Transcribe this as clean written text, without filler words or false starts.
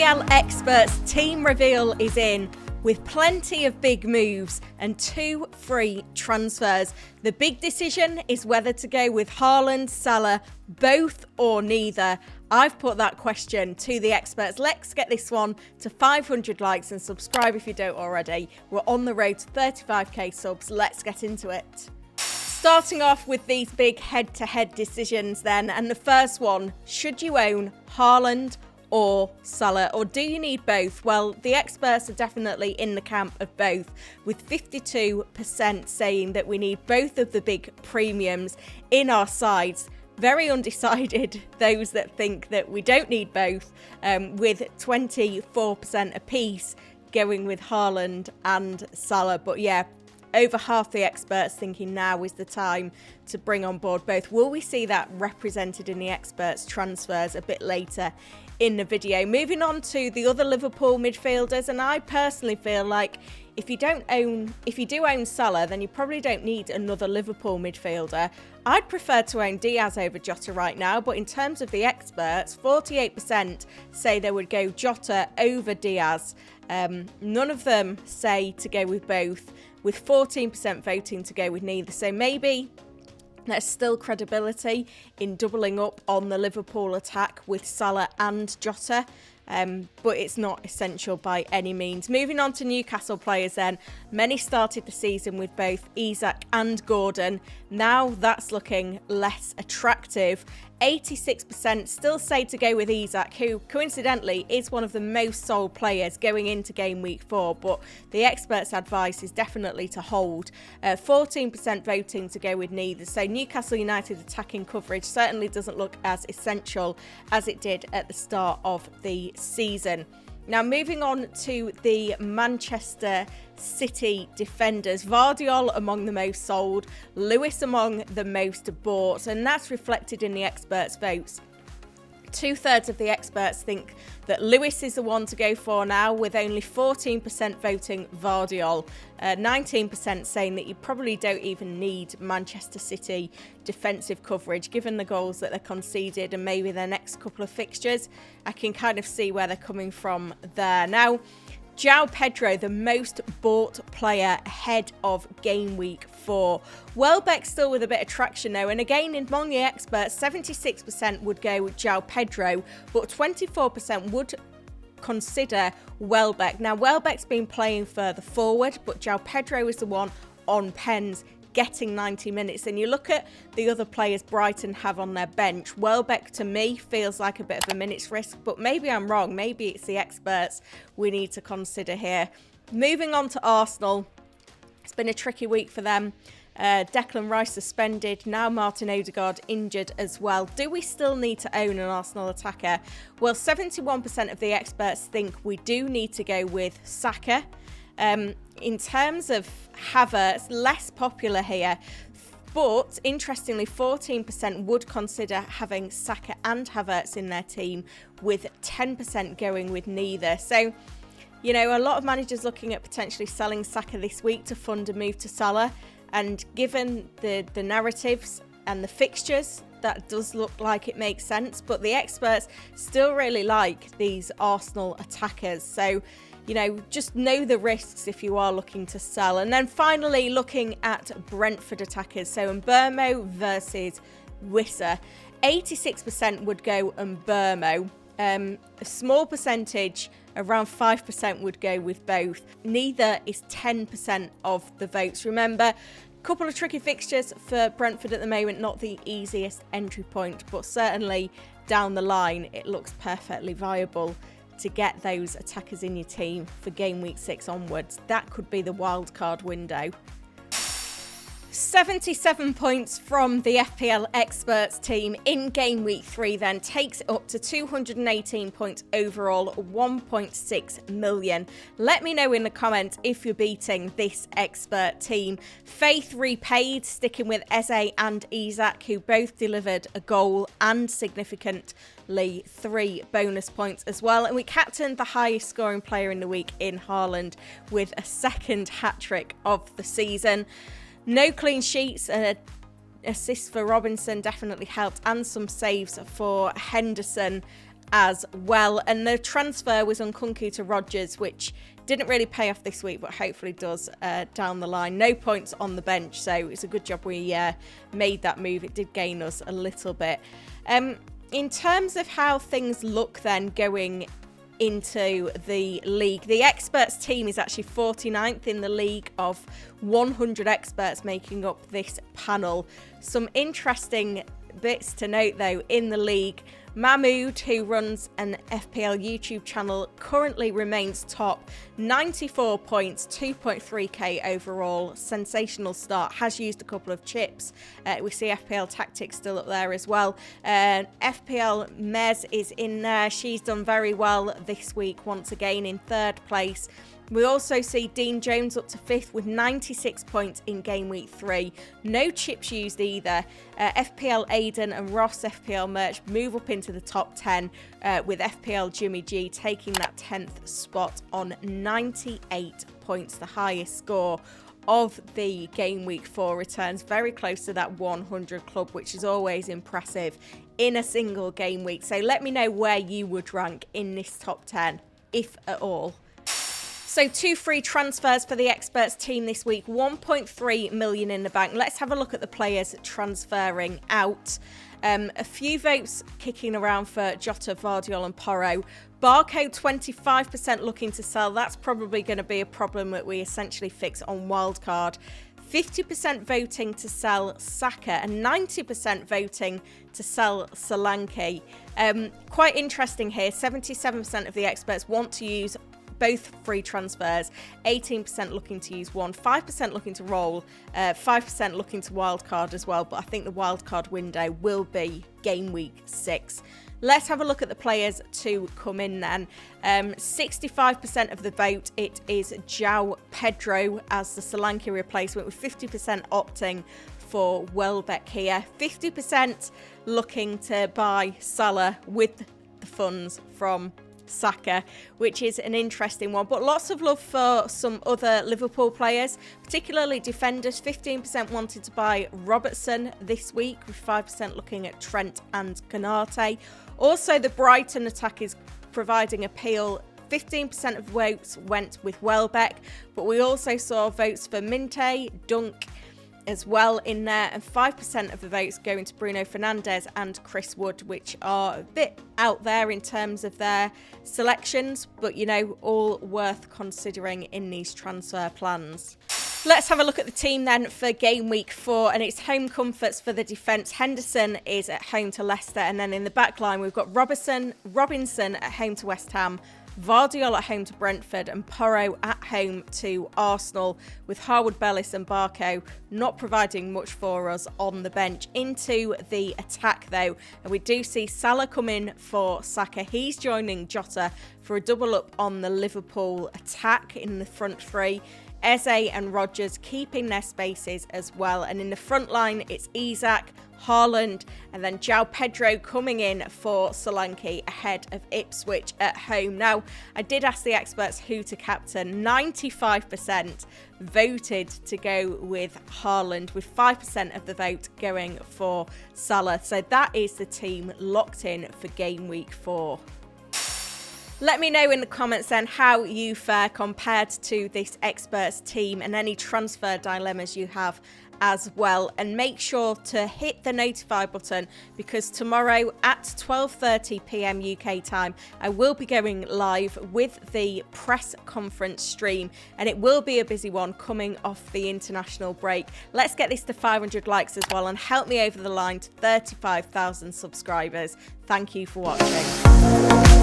FPL Experts Team reveal is in, with plenty of big moves and 2 free transfers. The big decision is whether to go with Haaland, Salah, both or neither. I've put that question to the experts. Let's get this one to 500 likes and subscribe if you don't already. We're on the road to 35k subs. Let's get into it. Starting off with these big head-to-head decisions then, and the first one, should you own Haaland or Salah, or do you need both? Well, the experts are definitely in the camp of both, with 52% saying that we need both of the big premiums in our sides. Very undecided those that think that we don't need both, with 24% apiece going with Haaland and Salah. But yeah, over half the experts thinking now is the time to bring on board both. Will we see that represented in the experts' transfers a bit later in the video? Moving on to the other Liverpool midfielders, and I personally feel like if you do own Salah, then you probably don't need another Liverpool midfielder. I'd prefer to own Diaz over Jota right now, but in terms of the experts, 48% say they would go Jota over Diaz. None of them say to go with both, with 14% voting to go with neither. So maybe there's still credibility in doubling up on the Liverpool attack with Salah and Jota, but it's not essential by any means. Moving on to Newcastle players then. Many started the season with both Isak and Gordon. Now that's looking less attractive. 86% still say to go with Isak, who coincidentally is one of the most sold players going into game week 4, but the experts' advice is definitely to hold. 14% voting to go with neither. So Newcastle United attacking coverage certainly doesn't look as essential as it did at the start of the season. Now moving on to the Manchester City defenders. Vardiol among the most sold, Lewis among the most bought, and that's reflected in the experts' votes. 2/3 of the experts think that Lewis is the one to go for now, with only 14% voting Vardiol. 19% saying that you probably don't even need Manchester City defensive coverage, given the goals that they conceded and maybe their next couple of fixtures. I can kind of see where they're coming from there. Now, João Pedro, the most bought player ahead of game week 4. Welbeck still with a bit of traction though, and again among the experts, 76% would go with João Pedro, but 24% would consider Welbeck. Now Welbeck's been playing further forward, but João Pedro is the one on pens getting 90 minutes. And you look at the other players Brighton have on their bench, Welbeck to me feels like a bit of a minutes risk, but maybe I'm wrong. Maybe it's the experts we need to consider here. Moving on to Arsenal, it's been a tricky week for them. Declan Rice suspended, now Martin Odegaard injured as well. Do we still need to own an Arsenal attacker? Well, 71% of the experts think we do need to go with Saka. In terms of Havertz, less popular here, but interestingly 14% would consider having Saka and Havertz in their team, with 10% going with neither. So, you know, a lot of managers looking at potentially selling Saka this week to fund a move to Salah, and given the narratives and the fixtures, that does look like it makes sense, but the experts still really like these Arsenal attackers. So, you know, just know the risks if you are looking to sell. And then finally, looking at Brentford attackers. So Mbeumo versus Wissa. 86% would go Mbeumo. A small percentage, around 5%, would go with both. Neither is 10% of the votes. Remember, couple of tricky fixtures for Brentford at the moment, not the easiest entry point, but certainly down the line it looks perfectly viable to get those attackers in your team for game week 6 onwards. That could be the wild card window. 77 points from the FPL Experts Team in game week 3 then takes it up to 218 points overall, 1.6 million. Let me know in the comments if you're beating this expert team. Faith repaid, sticking with Eze and Isak, who both delivered a goal and significantly 3 bonus points as well. And we captained the highest scoring player in the week in Haaland with a second hat-trick of the season. No clean sheets, assists for Robinson definitely helped, and some saves for Henderson as well. And the transfer was Nkunku to Rodgers, which didn't really pay off this week, but hopefully does down the line. No points on the bench, so it's a good job we made that move. It did gain us a little bit. In terms of how things look then going into the league, the experts team is actually 49th in the league of 100 experts making up this panel. Some interesting bits to note though in the league. Mahmood, who runs an FPL YouTube channel, currently remains top. 94 points, 2.3k overall. Sensational start. Has used a couple of chips. We see FPL Tactics still up there as well. FPL Mez is in there. She's done very well this week, once again in third place. We also see Dean Jones up to 5th with 96 points in Game Week 3. No chips used either. FPL Aiden and Ross FPL Merch move up into the top 10 with FPL Jimmy G taking that 10th spot on 98 points, the highest score of the Game Week 4 returns. Very close to that 100 club, which is always impressive in a single game week. So let me know where you would rank in this top 10, if at all. So 2 free transfers for the experts team this week, 1.3 million in the bank. Let's have a look at the players transferring out. A few votes kicking around for Jota, Vardiol and Porro. Barco 25% looking to sell. That's probably going to be a problem that we essentially fix on wildcard. 50% voting to sell Saka and 90% voting to sell Solanke. Quite interesting here. 77% of the experts want to use both free transfers, 18% looking to use one, 5% looking to roll, 5% looking to wildcard as well, but I think the wildcard window will be Game Week 6. Let's have a look at the players to come in then. 65% of the vote, it is João Pedro as the Solanke replacement, with 50% opting for Welbeck here. 50% looking to buy Salah with the funds from Saka, which is an interesting one, but lots of love for some other Liverpool players, particularly defenders. 15% wanted to buy Robertson this week, with 5% looking at Trent and Konate. Also, the Brighton attack is providing appeal. 15% of votes went with Welbeck, but we also saw votes for Minte, Dunk as well in there, and 5% of the votes going to Bruno Fernandes and Chris Wood, which are a bit out there in terms of their selections, but you know, all worth considering in these transfer plans. Let's have a look at the team then for Game Week 4, and it's home comforts for the defence. Henderson is at home to Leicester, and then in the back line we've got Robinson at home to West Ham, Vardiol at home to Brentford, and Porro at home to Arsenal, with Harwood, Bellis and Barco not providing much for us on the bench. Into the attack though, and we do see Salah come in for Saka. He's joining Jota for a double up on the Liverpool attack in the front three. Eze and Rodgers keeping their spaces as well. And in the front line, it's Isak, Haaland, and then João Pedro coming in for Solanke ahead of Ipswich at home. Now, I did ask the experts who to captain. 95% voted to go with Haaland, with 5% of the vote going for Salah. So that is the team locked in for Game Week 4. Let me know in the comments then how you fare compared to this experts team, and any transfer dilemmas you have as well. And make sure to hit the notify button, because tomorrow at 12:30 p.m. UK time, I will be going live with the press conference stream, and it will be a busy one coming off the international break. Let's get this to 500 likes as well, and help me over the line to 35,000 subscribers. Thank you for watching.